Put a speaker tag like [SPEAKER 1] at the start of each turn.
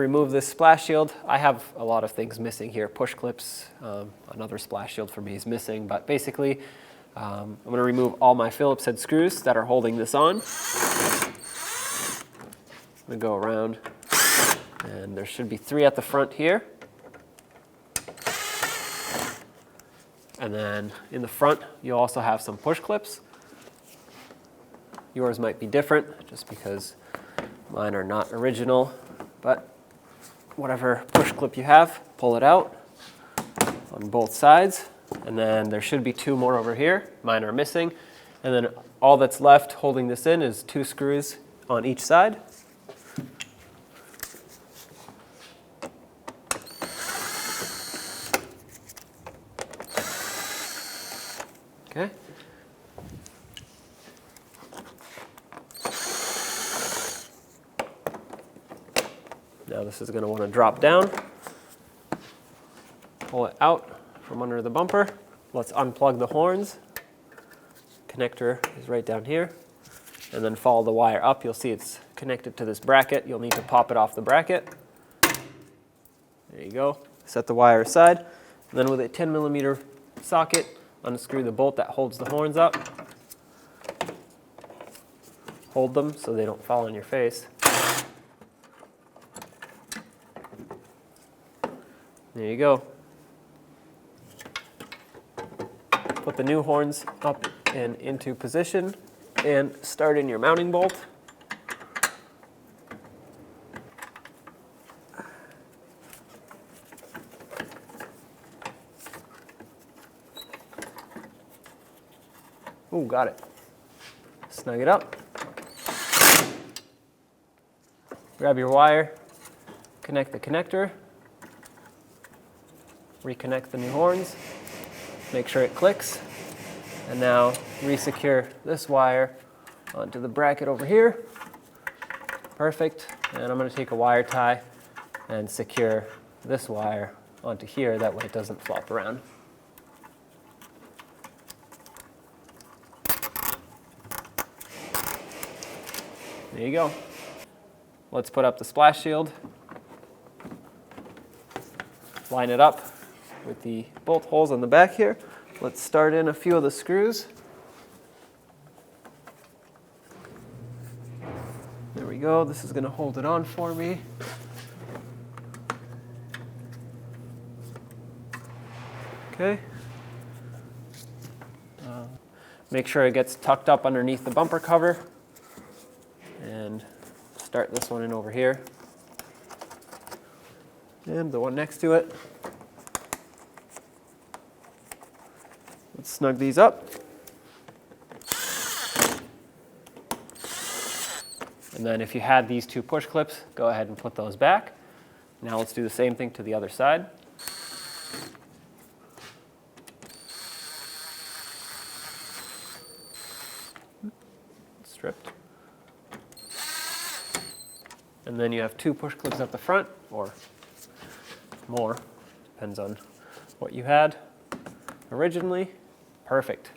[SPEAKER 1] remove this splash shield, I have a lot of things missing here. Push clips, another splash shield for me is missing, but basically I'm going to remove all my Phillips head screws that are holding this on. I'm going to go around, and there should be 3 at the front here. And then in the front, you'll also have some push clips. Yours might be different, just because mine are not original, but whatever push clip you have, pull it out on both sides. And then there should be 2 more over here. Mine are missing. And then all that's left holding this in is 2 screws on each side. Okay. Now this is going to want to drop down. Pull it out from under the bumper. Let's unplug the horns. Connector is right down here. And then follow the wire up. You'll see it's connected to this bracket. You'll need to pop it off the bracket. There you go. Set the wire aside. And then with a 10mm socket, unscrew the bolt that holds the horns up. Hold them so they don't fall on your face. There you go. Put the new horns up and into position and start in your mounting bolt. Ooh, got it. Snug it up. Grab your wire, connect the connector, reconnect the new horns, make sure it clicks, and now resecure this wire onto the bracket over here. Perfect. And I'm going to take a wire tie and secure this wire onto here, that way it doesn't flop around. There you go. Let's put up the splash shield. Line it up with the bolt holes on the back here. Let's start in a few of the screws. There we go. This is going to hold it on for me. Okay. Make sure it gets tucked up underneath the bumper cover. And start this one in over here. And the one next to it. Let's snug these up. And then if you had these 2 push clips, go ahead and put those back. Now let's do the same thing to the other side. Stripped. And then you have 2 push clips at the front, or more, depends on what you had originally. Perfect.